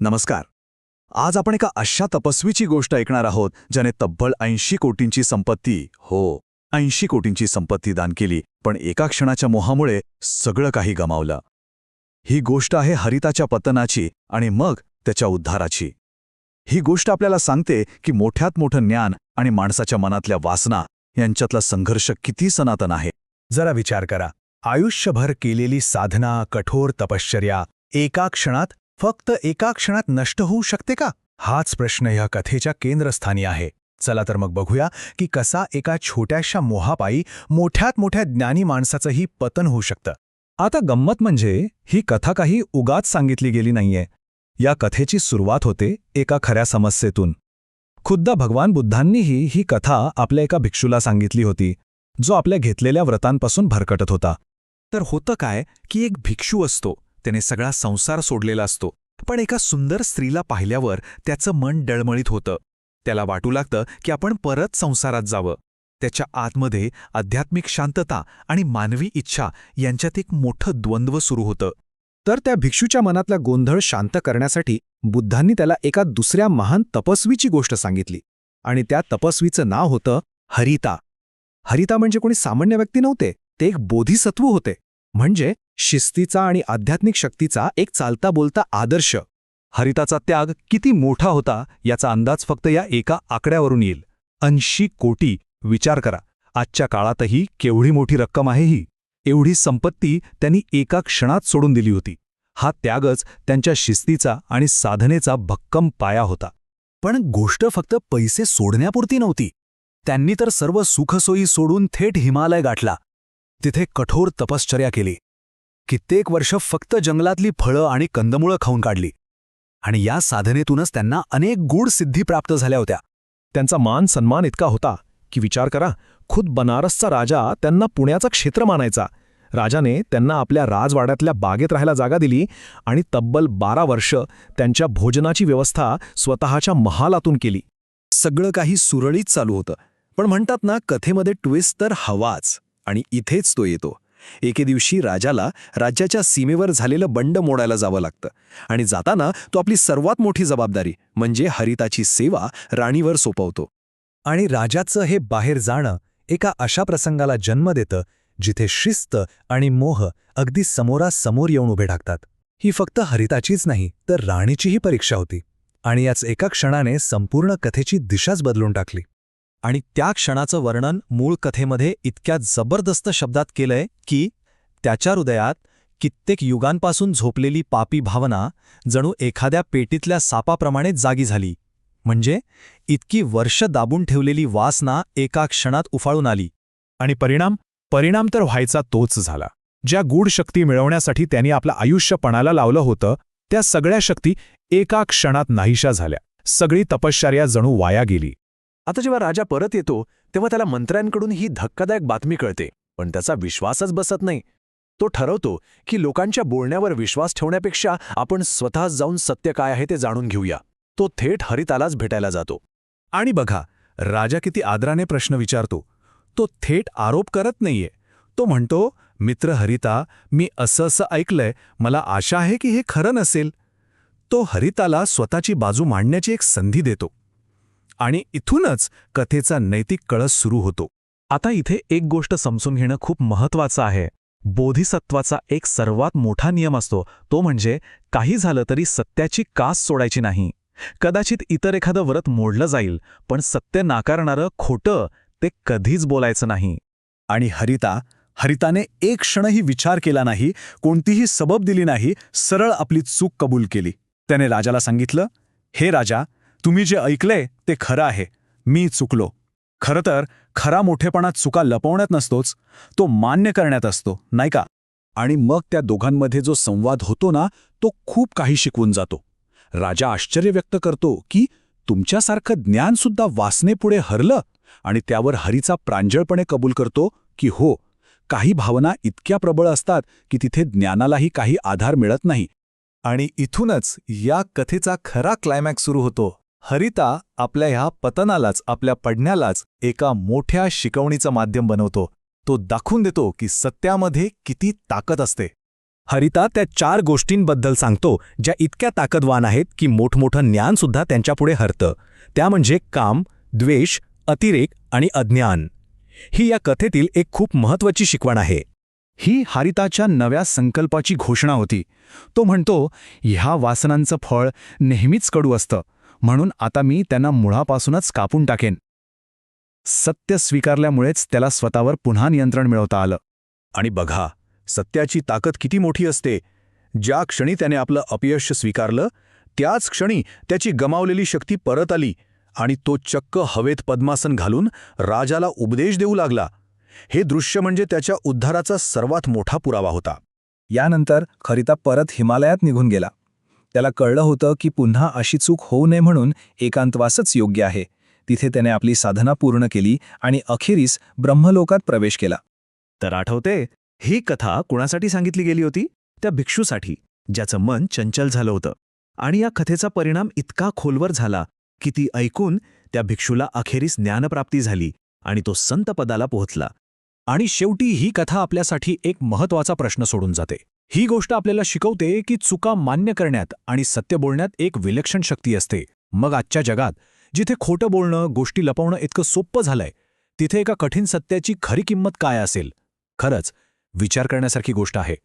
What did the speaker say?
नमस्कार. आज आपण एका अशा तपस्वीची गोष्ट ऐकणार आहोत ज्याने तब्बल 80 कोटींची संपत्ती 80 कोटींची संपत्ती दान केली, पण एका क्षणाच्या मोहामुळे सगळं काही गमावलं. ही गोष्ट आहे हरिताच्या पतनाची आणि मग त्याच्या उद्धाराची. ही गोष्ट आपल्याला सांगते की मोठ्यात मोठं ज्ञान आणि माणसाच्या मनातल्या वासना यांच्यातला संघर्ष किती सनातन आहे. जरा विचार करा, आयुष्यभर केलेली साधना, कठोर तपश्चर्या फक्त एका क्षणात नष्ट होऊ शकते का? हाच प्रश्न ह्या कथेच्या केंद्रस्थानी आहे. चला तर मग बघूया की कसा एका छोट्याशा मोहापायी मोठ्यात मोठ्या ज्ञानी माणसाचंही पतन होऊ शकतं. आता गंमत म्हणजे ही कथा काही उगाच सांगितली गेली नाहीये. या कथेची सुरुवात होते एका खऱ्या समस्येतून. खुद्द भगवान बुद्धांनीही ही कथा आपल्या एका भिक्षूला सांगितली होती, जो आपल्या घेतलेल्या व्रतांपासून भरकटत होता. तर होतं काय की एक भिक्षू असतो, त्याने सगळा संसार सोडलेला असतो, पण एका सुंदर स्त्रीला पाहिल्यावर त्याचं मन डळमळीत होतं. त्याला वाटू लागतं की आपण परत संसारात जावं. त्याच्या आतमध्ये आध्यात्मिक शांतता आणि मानवी इच्छा यांच्यात एक मोठं द्वंद्व सुरू होतं. तर त्या भिक्षूच्या मनातला गोंधळ शांत करण्यासाठी बुद्धांनी त्याला एका दुसऱ्या महान तपस्वीची गोष्ट सांगितली. आणि त्या तपस्वीचं नाव होतं हरिता. हरिता म्हणजे कोणी सामान्य व्यक्ती नव्हते, ते एक बोधिसत्व होते, म्हणजे शिस्तीचा आणि आध्यात्मिक शक्तीचा एक चालता बोलता आदर्श. हरिताचा त्याग किती मोठा होता याचा अंदाज फक्त या एका आकड्यावरून येईल. 80 कोटी. विचार करा, आजच्या काळातही केवढी मोठी रक्कम आहे ही. एवढी संपत्ती त्यांनी एका क्षणात सोडून दिली होती. हा त्यागच त्यांच्या शिस्तीचा आणि साधनेचा भक्कम पाया होता. पण गोष्ट फक्त पैसे सोडण्यापुरती नव्हती. त्यांनी तर सर्व सुखसोयी सोडून थेट हिमालय गाठला. तिथे कठोर तपश्चर्या केली. कित्येक वर्ष फक्त जंगलातली फळं आणि कंदमुळं खाऊन काढली. आणि या साधनेतूनच त्यांना अनेक गूढ सिद्धी प्राप्त झाल्या होत्या. त्यांचा मान सन्मान इतका होता की विचार करा, खुद बनारसचा राजा त्यांना पुण्याचा क्षेत्र मानायचा. राजाने त्यांना आपल्या राजवाड्यातल्या बागेत राहायला जागा दिली आणि तब्बल 12 वर्ष त्यांच्या भोजनाची व्यवस्था स्वतःच्या महालातून केली. सगळं काही सुरळीत चालू होतं. पण म्हणतात ना, कथेमध्ये ट्विस्ट तर हवाच, आणि इथेच तो येतो. एके दिवशी राजाला राज्याच्या सीमेवर झालेलं बंड मोडायला जावं लागतं. आणि जाताना तो आपली सर्वात मोठी जबाबदारी म्हणजे हरिताची सेवा राणीवर सोपवतो. आणि राजाचं हे बाहेर जाणं एका अशा प्रसंगाला जन्म देतं जिथे शिस्त आणि मोह अगदी समोरासमोर येऊन उभे ठाकतात. ही फक्त हरिताचीच नाही, तर राणीचीही परीक्षा होती. आणि याच एका क्षणाने संपूर्ण कथेची दिशाच बदलून टाकली. आणि त्या क्षणाचं वर्णन मूळ कथेमध्ये इतक्या जबरदस्त शब्दात केलंय की त्याच्या हृदयात कित्येक युगांपासून झोपलेली पापी भावना जणू एखाद्या पेटीतल्या सापाप्रमाणे जागी झाली. म्हणजे इतकी वर्ष दाबून ठेवलेली वासना एका क्षणात उफाळून आली. आणि परिणाम तर व्हायचा तोच झाला. ज्या गूढ शक्ती मिळवण्यासाठी त्यांनी आपलं आयुष्य पणाला लावलं होतं, त्या सगळ्या शक्ती एका क्षणात नाहीशा झाल्या. सगळी तपश्चर्या जणू वाया गेली. आता जेव्हा राजा परत येतो तेव्हा त्याला मंत्र्यांकडून ही धक्कादायक बातमी कळते. पण त्याचा विश्वासच बसत नाही. तो ठरवतो की लोकांच्या बोलण्यावर विश्वास ठेवण्यापेक्षा आपण स्वतः जाऊन सत्य काय आहे ते जाणून घेऊया. तो थेट हरितालाच भेटायला जातो. आणि बघा, राजा किती आदराने प्रश्न विचारतो. तो थेट आरोप करत नाहीये. तो म्हणतो, मित्र हरिता, मी असं ऐकलंय, मला आशा आहे की हे खरं नसेल. तो हरिताला स्वतःची बाजू मांडण्याची एक संधी देतो. आणि इथूनच कथेचा नैतिक कळस सुरू होतो. आता इथे एक गोष्ट समजून घेणं खूप महत्त्वाचं आहे. बोधिसत्वाचा एक सर्वात मोठा नियम असतो, तो म्हणजे काही झालं तरी सत्याची कास सोडायची नाही. कदाचित इतर एखादं व्रत मोडलं जाईल, पण सत्य नाकारणारं खोटं ते कधीच बोलायचं नाही. आणि हरिताने एक क्षणही विचार केला नाही, कोणतीही सबब दिली नाही, सरळ आपली चूक कबूल केली. त्याने राजाला सांगितलं, हे राजा, तुम्ही जे ऐकलंय ते खरं आहे. मी चुकलो. खरं तर खरा मोठेपणा चुका लपवण्यात नसतोच, तो मान्य करण्यात असतो, नाही का? आणि मग त्या दोघांमध्ये जो संवाद होतो ना, तो खूप काही शिकवून जातो. राजा आश्चर्य व्यक्त करतो की तुमच्यासारखं ज्ञानसुद्धा वासनेपुढे हरलं. आणि त्यावर हरीचा प्रांजळपणे कबूल करतो की हो, काही भावना इतक्या प्रबळ असतात की तिथे ज्ञानालाही काही आधार मिळत नाही. आणि इथूनच या कथेचा खरा क्लायमॅक्स सुरू होतो. हरिता आपल्या ह्या पतनालाच, आपल्या पडण्यालाच एका मोठ्या शिकवणीचं माध्यम बनवतो. तो दाखवून देतो की सत्यामध्ये किती ताकद असते. हरिता त्या 4 गोष्टींबद्दल सांगतो ज्या इतक्या ताकदवान आहेत की मोठमोठं ज्ञानसुद्धा त्यांच्यापुढे हरतं. त्या म्हणजे काम, द्वेष, अतिरेक आणि अज्ञान. ही या कथेतील एक खूप महत्त्वाची शिकवण आहे. ही हरिताच्या नव्या संकल्पाची घोषणा होती. तो म्हणतो, ह्या वासनांचं फळ नेहमीच कडू असतं, म्हणून आता मी त्यांना मुळापासूनच कापून टाकेन. सत्य स्वीकारल्यामुळेच त्याला स्वतःवर पुन्हा नियंत्रण मिळवता आलं. आणि बघा, सत्याची ताकद किती मोठी असते. ज्या क्षणी त्याने आपलं अपयश स्वीकारलं, त्याच क्षणी त्याची गमावलेली शक्ती परत आली आणि तो चक्क हवेत पद्मासन घालून राजाला उपदेश देऊ लागला. हे दृश्य म्हणजे त्याच्या उद्धाराचा सर्वात मोठा पुरावा होता. यानंतर हरिता परत हिमालयात निघून गेला. त्याला कळलं होतं की पुन्हा अशी चूक होऊ नये म्हणून एकांतवासच योग्य आहे. तिथे त्याने आपली साधना पूर्ण केली आणि अखेरीस ब्रह्मलोकात प्रवेश केला. तर आठवते, ही कथा कुणासाठी सांगितली गेली होती? त्या भिक्षूसाठी, ज्याचं मन चंचल झालं होतं. आणि या कथेचा परिणाम इतका खोलवर झाला की ती ऐकून त्या भिक्षूला अखेरीस ज्ञानप्राप्ती झाली आणि तो संत पदाला पोहोचला. आणि शेवटी ही कथा आपल्यासाठी एक महत्त्वाचा प्रश्न सोडून जाते. ही गोष्ट आपल्याला शिकवते की चुका मान्य करण्यात आणि सत्य बोलण्यात एक विलक्षण शक्ती असते. मग आजच्या जगात जिथे खोटं बोलणं, गोष्टी लपवणं इतकं सोपं झालंय, तिथे एका कठीण सत्याची खरी किंमत काय असेल? खरंच विचार करण्यासारखी गोष्ट आहे.